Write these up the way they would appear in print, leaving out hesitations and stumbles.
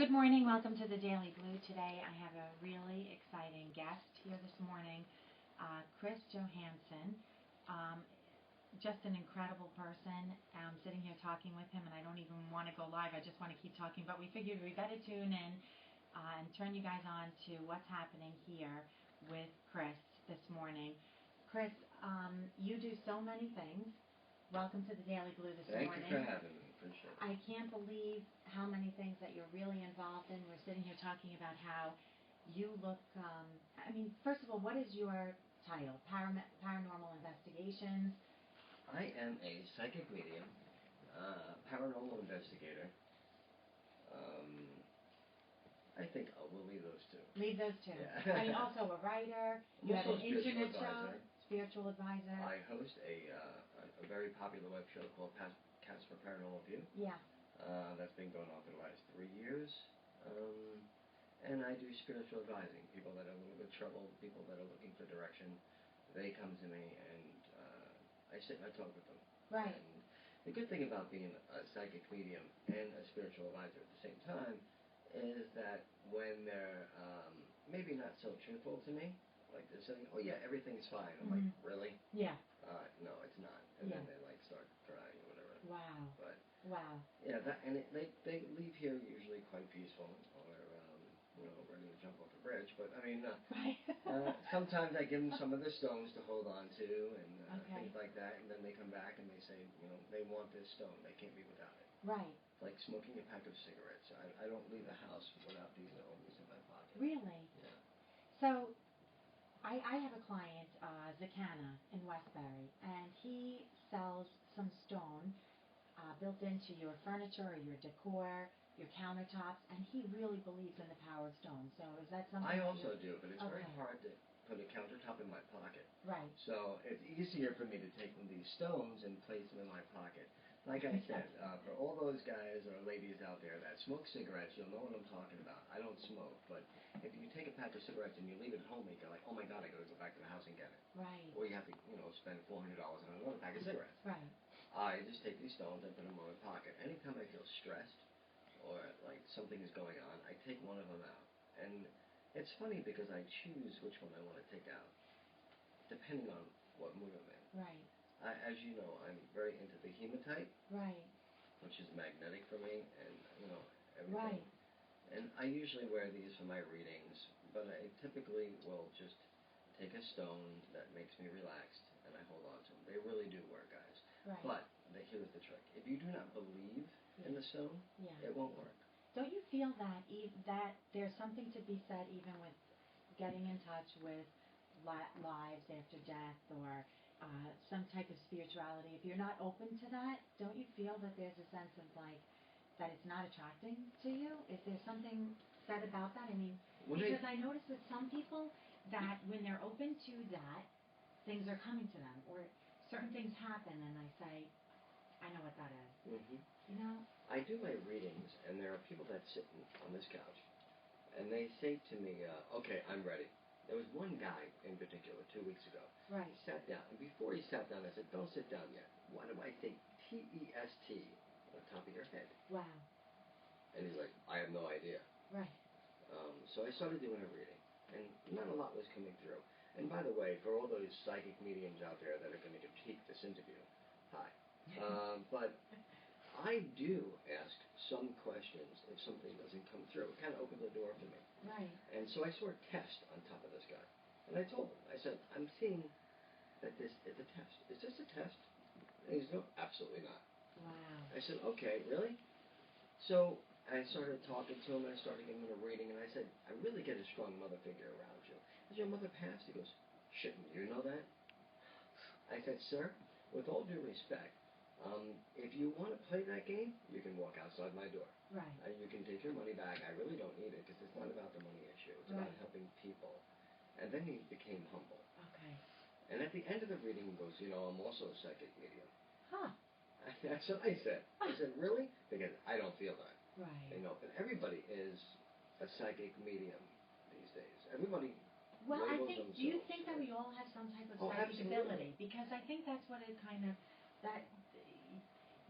Good morning. Welcome to the Daily Blue. Today I have a really exciting guest here this morning, Chris Johansen. Just an incredible person. I'm sitting here talking with him, and I don't even want to go live. I just want to keep talking, but we figured we better tune in and turn you guys on to what's happening here with Chris this morning. Chris, you do so many things. Welcome to the Daily Blue this morning. Thank you for having me. Appreciate it. I can't believe how many things that you're really involved in. We're sitting here talking about how you look, first of all, what is your title? Paranormal Investigations? I am a psychic medium, paranormal investigator. I think we'll leave those two. Leave those two. Yeah. I mean, also a writer. You have an internet show. Spiritual advisor. I host a very popular web show called Casper Paranormal. Yeah. That's been going on for the last 3 years. And I do spiritual advising. People that are a little bit troubled, people that are looking for direction, they come to me and I sit and I talk with them. Right. And the good thing about being a psychic medium and a spiritual advisor at the same time is that when they're maybe not so truthful to me, like they're saying, "Oh yeah, everything's fine." I'm like, "Really?" Yeah. No, it's not. And then they like start crying or whatever. Wow. But wow. yeah, they leave here usually quite peaceful or ready to jump off a bridge. But I mean, right. sometimes I give them some of the stones to hold on to and okay. things like that, and then they come back and they say, they want this stone. They can't be without it. Right. Like smoking a pack of cigarettes. I don't leave the house without these always in my pocket. Really? Yeah. So, I have a client, Zakana, in Westbury, and he sells some stone built into your furniture or your decor, your countertops, and he really believes in the power of stone. So is that something I also do, but it's very okay. hard to put a countertop in my pocket. Right. So it's easier for me to take these stones and place them in my pocket. Like I said, for all those guys or ladies out there that smoke cigarettes, you'll know what I'm talking about. I don't smoke, but if you take a pack of cigarettes and you leave it at home, you're like, "Oh my God, I got to go back to the house and get it." Right. Or you have to, spend $400 on another pack of cigarettes. Right. I just take these stones and put them in my pocket. Anytime I feel stressed or like something is going on, I take one of them out. And it's funny because I choose which one I want to take out, depending on what mood I'm in. Right. As you know, I'm very into the hematite. Right. Which is magnetic for me, and everything. Right. And I usually wear these for my readings, but I typically will just take a stone that makes me relaxed, and I hold on to them. They really do work, guys. Right. But here's the trick: if you do not believe in the stone, it won't work. Don't you feel that that there's something to be said even with getting in touch with lives after death or some type of spirituality? If you're not open to that, don't you feel that there's a sense of like that it's not attracting to you? Is there something said about that? I mean, because I notice with some people that when they're open to that, things are coming to them or certain things happen and they say, I know what that is. Mm-hmm. I do my readings, and there are people that sit on this couch, and they say to me, "Okay, I'm ready." There was one guy in particular 2 weeks ago. Right. He sat down, and before he sat down, I said, "Don't sit down yet. Why do I say TEST on the top of your head?" Wow. And he's like, "I have no idea." Right. So I started doing a reading, and not a lot was coming through. And by the way, for all those psychic mediums out there that are going to critique this interview, hi. But I do ask some questions if something doesn't come through. It kind of opened the door for me. Right. And so I saw a test on top of this guy. And I told him, I said, "I'm seeing that this is a test. Is this a test?" And he's no, absolutely not. Wow. I said, "Okay, really?" So I started talking to him, and I started giving him a reading, and I said, "I really get a strong mother figure around you. Has your mother passed?" He goes, "Shouldn't you know that?" I said, "Sir, with all due respect, if you want to play that game, you can walk outside my door. Right. You can take your money back. I really don't need it because it's not about the money issue. It's about helping people." And then he became humble. Okay. And at the end of the reading, he goes, "I'm also a psychic medium." Huh. That's what I said. I said, "Really?" Because I don't feel that. Right. But everybody is a psychic medium these days. Everybody. Well, do you think that we all have some type of psychic ability? Because I think that's what it kind of, that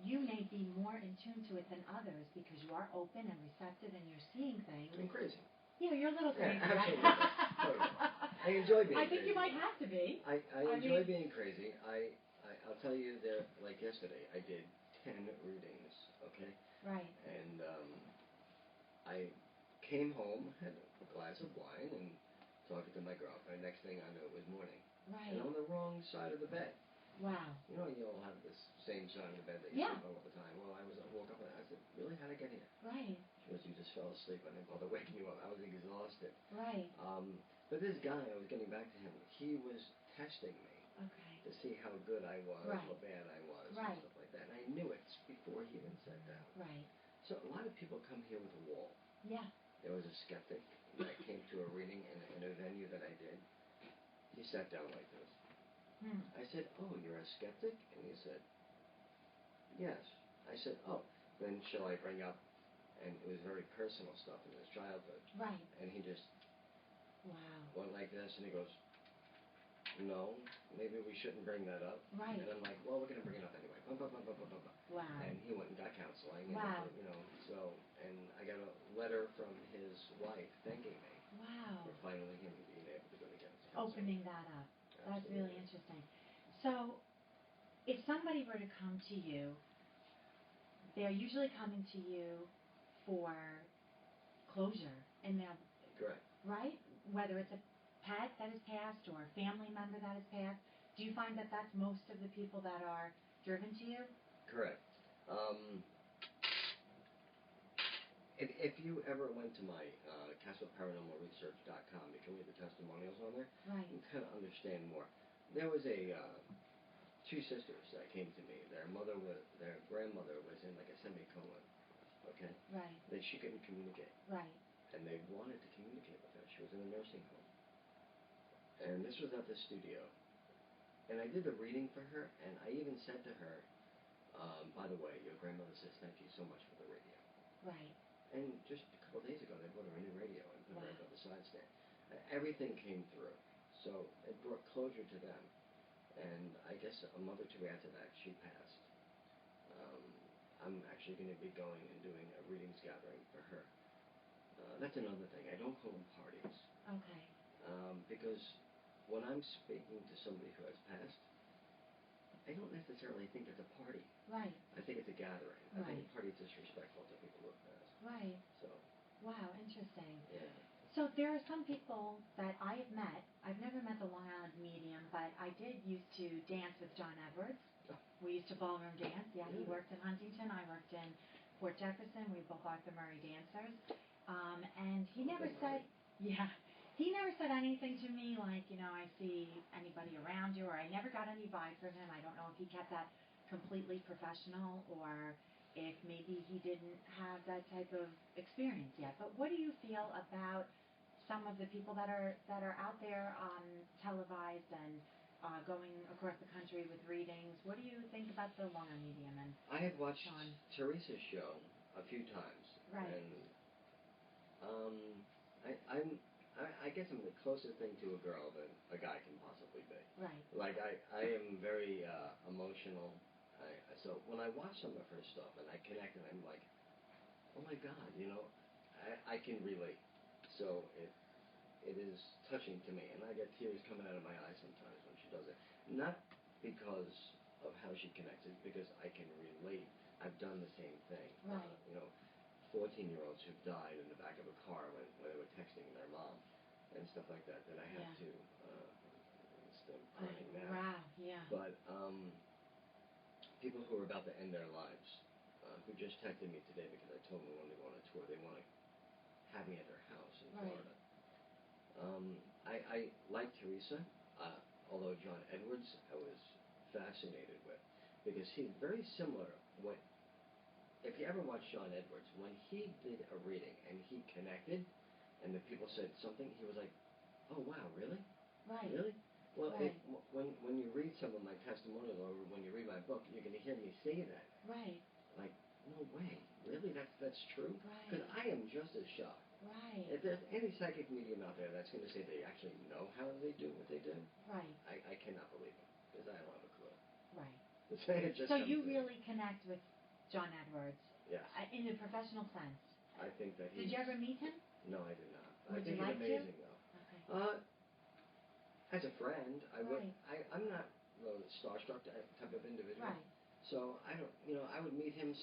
you may be more in tune to it than others because you are open and receptive and you're seeing things. I'm crazy. Yeah, you're a little crazy. Yeah, absolutely. Totally. I enjoy being I think crazy. you might have to be. I enjoy being crazy. I'll tell you that, like yesterday, I did 10 readings, okay? Right. And I came home, had a glass of wine, and talking to my girlfriend. Next thing I knew, it was morning. Right. And on the wrong side of the bed. Wow. You know, you all have this same side of the bed that you Yeah. sleep on all the time. Well, I woke up and I said, really? How'd I get here? Right. She goes, you just fell asleep. I didn't bother waking you up. I was exhausted. Right. But this guy, I was getting back to him, he was testing me. Okay. To see how good I was, right. how bad I was, right. and stuff like that. And I knew it before he even said that. Right. So a lot of people come here with a wall. Yeah. There was a skeptic that came to a reading in a venue that I did. He sat down like this. I said, oh, you're a skeptic? And he said, yes. I said, oh, then shall I bring up, and it was very personal stuff in his childhood. Right. And he just wow. went like this, and he goes, no, maybe we shouldn't bring that up. Right. And I'm like, well, we're going to bring it up anyway. Wow. And he went and got counseling. Wow. And, you know, so, and I got a letter from his wife thanking me. Wow. For finally him being able to go to counseling. Opening that up. Absolutely. That's really interesting. So, if somebody were to come to you, they're usually coming to you for closure in their... Correct. Right? Whether it's a pet that has passed or a family member that has passed. Do you find that that's most of the people that are driven to you? Correct. If you ever went to my Casper Paranormal Research.com, you can read the testimonials on there. Right. And kind of understand more. There was two sisters that came to me. Their grandmother was in like a semicolon. Okay. Right. That she couldn't communicate. Right. And they wanted to communicate with her. She was in a nursing home. And this was at the studio. And I did the reading for her, and I even said to her, by the way, your grandmother says thank you so much for the radio. Right. And just a couple of days ago, they bought her a new radio and put wow. her above the side stand. Everything came through. So it brought closure to them. And I guess a month or two after that, she passed. I'm actually going to be going and doing a readings gathering for her. That's another thing. I don't call them parties. Okay. Because when I'm speaking to somebody who has passed, I don't necessarily think it's a party. Right. I think it's a gathering. Right. I think a party is disrespectful to people who have passed. Right. So. Wow, interesting. Yeah. So there are some people that I have met. I've never met the Long Island medium, but I did used to dance with John Edwards. Oh. We used to ballroom dance. Yeah, Really? he worked in Huntington. I worked in Port Jefferson. We both Arthur Murray dancers. And he never said, yeah, he never said anything to me like, you know, I see anybody around you, or I never got any vibe from him. I don't know if he kept that completely professional or if maybe he didn't have that type of experience yet. But what do you feel about some of the people that are out there televised and going across the country with readings? What do you think about the Long Island medium? And I had watched Sean? Teresa's show a few times. Right. And I guess I'm the closest thing to a girl that a guy can possibly be. Right. Like I am very emotional. So when I watch some of her stuff and I connect and I'm like, oh my God, you know, I can relate. So it is touching to me, and I get tears coming out of my eyes sometimes when she does it. Not because of how she connects, it's because I can relate. I've done the same thing. Right. You know, 14-year-olds who've died in the back of a car when they were texting their mom and stuff like that I have to still crying now. Wow, yeah. But people who are about to end their lives, who just texted me today because I told them we wanted to go on a tour. They want to have me at their house in Florida. I like Teresa, although John Edwards I was fascinated with because he's very similar. If you ever watch John Edwards, when he did a reading and he connected and the people said something, he was like, oh wow, really? Right. Really? Well, right. When you read some of my testimonials or when you read my book, you're going to hear me say that. Right. Like, no way. Really? That's true? Right. Because I am just as shocked. Right. If there's any psychic medium out there that's going to say they actually know how they do what they do, right. I cannot believe it because I don't have a clue. Right. It just so you really connect with John Edwards, Yes. in a professional sense. I think that Did you ever meet him? No, I did not. Would I think you like he's amazing, to? though. Okay. As a friend, I would. Right. I'm not the starstruck type of individual. Right. So I don't. I would meet him.